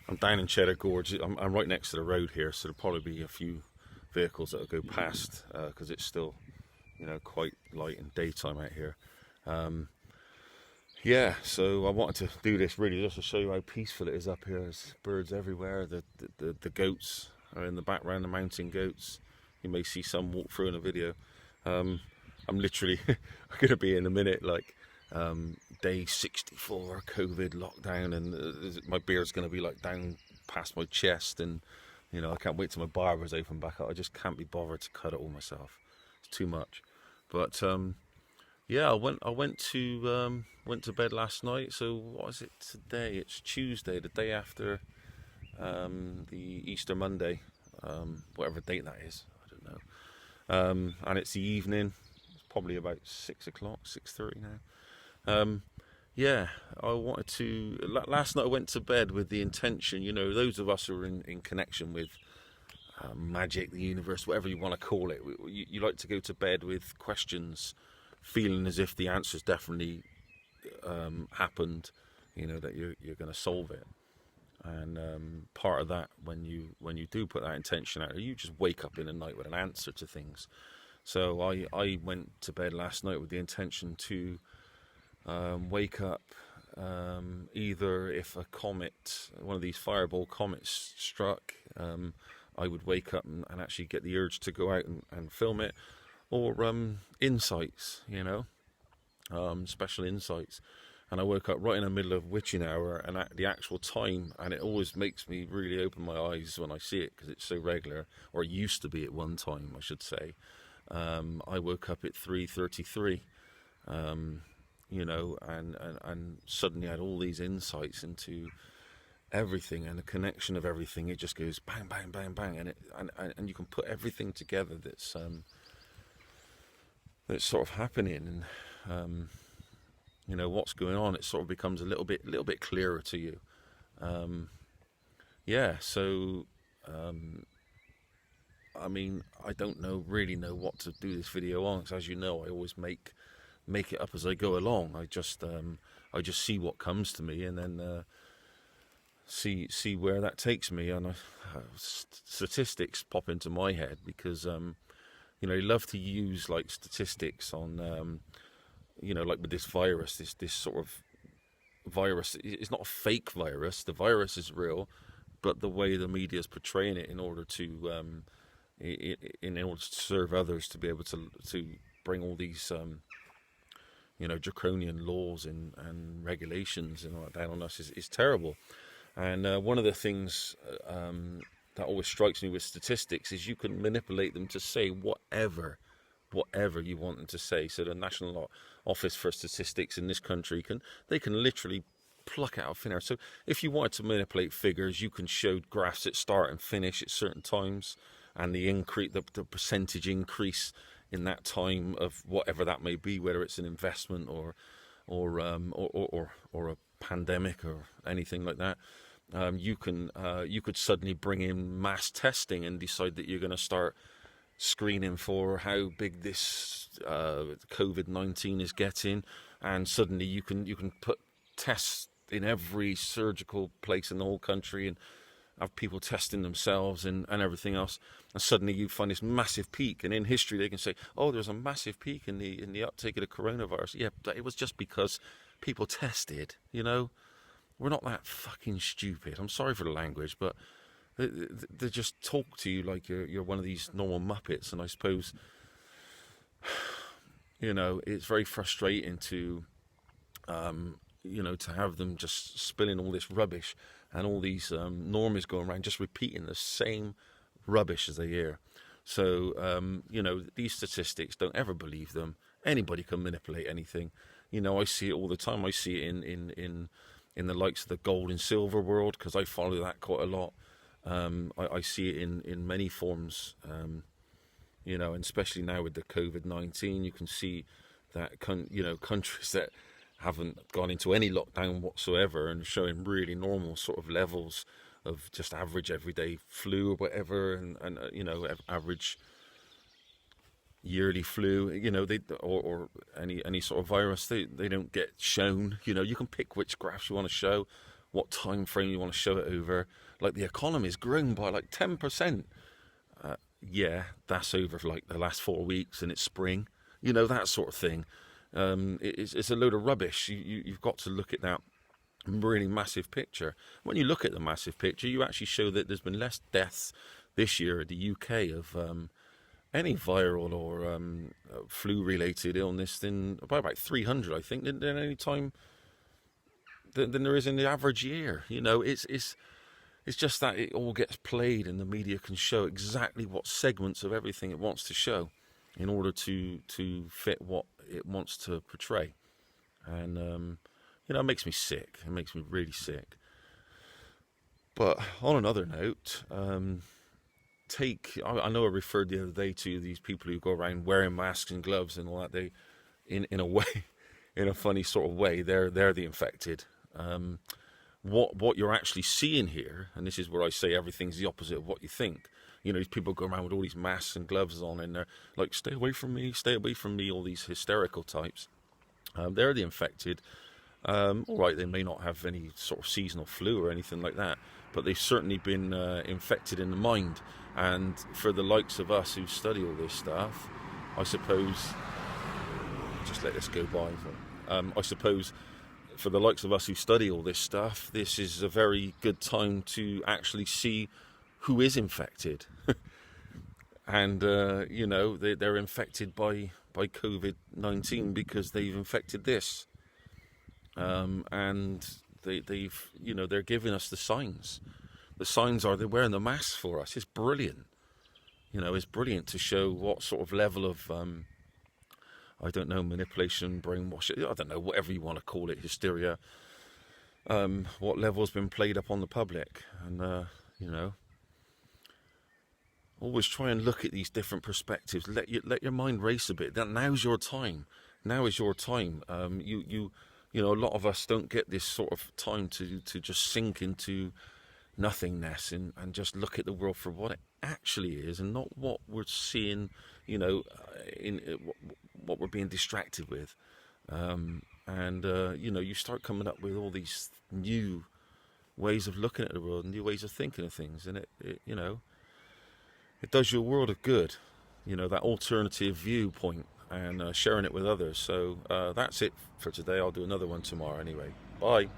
I'm down in Cheddar Gorge. I'm right next to the road here, so there'll probably be a few vehicles that'll go past because it's still, quite light and daytime out here. Um, yeah, so I wanted to do this really just to show you how peaceful it is up here. There's birds everywhere. The goats are in the background, the mountain goats. You may see some walk through in a video. Um, I'm literally going to be in a minute, like day 64 COVID lockdown, and my beard's going to be like down past my chest, and I can't wait till my barber's open back up. I just can't be bothered to cut it all myself. It's too much. But yeah, went to bed last night. So what is it today? It's Tuesday, the day after the Easter Monday, whatever date that is. I don't know. And it's the evening. It's probably about 6 o'clock, 6:30 now. Yeah, I wanted to. Last night I went to bed with the intention. Those of us who are in connection with magic, the universe, whatever you want to call it, you like to go to bed with questions, feeling as if the answer's definitely happened. That you're going to solve it. And part of that, when you do put that intention out, you just wake up in the night with an answer to things. So I went to bed last night with the intention to wake up either if a comet, one of these fireball comets struck, I would wake up and actually get the urge to go out and film it, or insights, special insights. And I woke up right in the middle of witching hour and at the actual time, and it always makes me really open my eyes when I see it because it's so regular, or it used to be at one time, I should say. I woke up at 3:33, and suddenly I had all these insights into everything and the connection of everything. It just goes bang, bang, bang, bang, and you can put everything together that's sort of happening, and what's going on. It sort of becomes a little bit clearer to you. Yeah, so I mean, I don't really know what to do this video on, because as you know, I always make it up as I go along. I just see what comes to me, and then see where that takes me. And statistics pop into my head because you love to use like statistics on like with this virus, this sort of virus. It's not a fake virus. The virus is real, but the way the media is portraying it in order to serve others, to be able to bring all these draconian laws and regulations and all that down on us is terrible. And one of the things that always strikes me with statistics is you can manipulate them to say whatever you want them to say. So the National Office for Statistics in this country can literally pluck it out of thin air. So if you wanted to manipulate figures, you can show graphs that start and finish at certain times, and the percentage increase in that time of whatever that may be, whether it's an investment or a pandemic or anything like that. You could suddenly bring in mass testing and decide that you're going to start screening for how big this COVID-19 is getting, and suddenly you can put tests in every surgical place in the whole country and have people testing themselves and everything else, and suddenly you find this massive peak. And in history they can say, oh, there's a massive peak in the uptake of the coronavirus. Yeah, but it was just because people tested. We're not that fucking stupid. I'm sorry for the language, but they just talk to you like you're one of these normal muppets. And I suppose it's very frustrating to to have them just spilling all this rubbish and all these normies going around just repeating the same rubbish as they hear. So these statistics, don't ever believe them. Anybody can manipulate anything. I see it all the time. I see it in the likes of the gold and silver world, because I follow that quite a lot. I see it in many forms, and especially now with the COVID-19, you can see that countries that haven't gone into any lockdown whatsoever and showing really normal sort of levels of just average everyday flu or whatever, and average yearly flu, they or any sort of virus, they don't get shown. You can pick which graphs you want to show, what time frame you want to show it over. Like the economy's grown by like 10%. Yeah, that's over for like the last 4 weeks and it's spring. You know, that sort of thing. It's a load of rubbish. You've got to look at that really massive picture. When you look at the massive picture, you actually show that there's been less deaths this year in the UK of any viral or flu-related illness than by about 300, I think, than any time than there is in the average year. You know, it's just that it all gets played and the media can show exactly what segments of everything it wants to show in order to fit what it wants to portray. And, you know, it makes me sick. It makes me really sick. But on another note, I know I referred the other day to these people who go around wearing masks and gloves and all that. They, in a way, in a funny sort of way, they're the infected. What you're actually seeing here, and this is where I say everything's the opposite of what you think. You know, these people go around with all these masks and gloves on, and they're like, "Stay away from me, stay away from me." All these hysterical types. They're the infected. All right, they may not have any sort of seasonal flu or anything like that, but they've certainly been infected in the mind. And for the likes of us who study all this stuff, I suppose, just let this go by. I suppose for the likes of us who study all this stuff, this is a very good time to actually see who is infected. And, you know, they're infected by COVID-19 because they've infected this. And they've, you know, they're giving us the signs. The signs are they're wearing the masks for us. It's brilliant. You know, it's brilliant to show what sort of level of, I don't know, manipulation, brainwashing, I don't know, whatever you want to call it, hysteria, what level has been played up on the public. And, you know, always try and look at these different perspectives. Let your mind race a bit. Now's your time. Now is your time. You know, a lot of us don't get this sort of time to just sink into nothingness and just look at the world for what it actually is and not what we're seeing, you know, in what we're being distracted with. You know, you start coming up with all these new ways of looking at the world, new ways of thinking of things, and it you know, it does you a world of good, you know, that alternative viewpoint, and sharing it with others. So that's it for today. I'll do another one tomorrow anyway. Bye.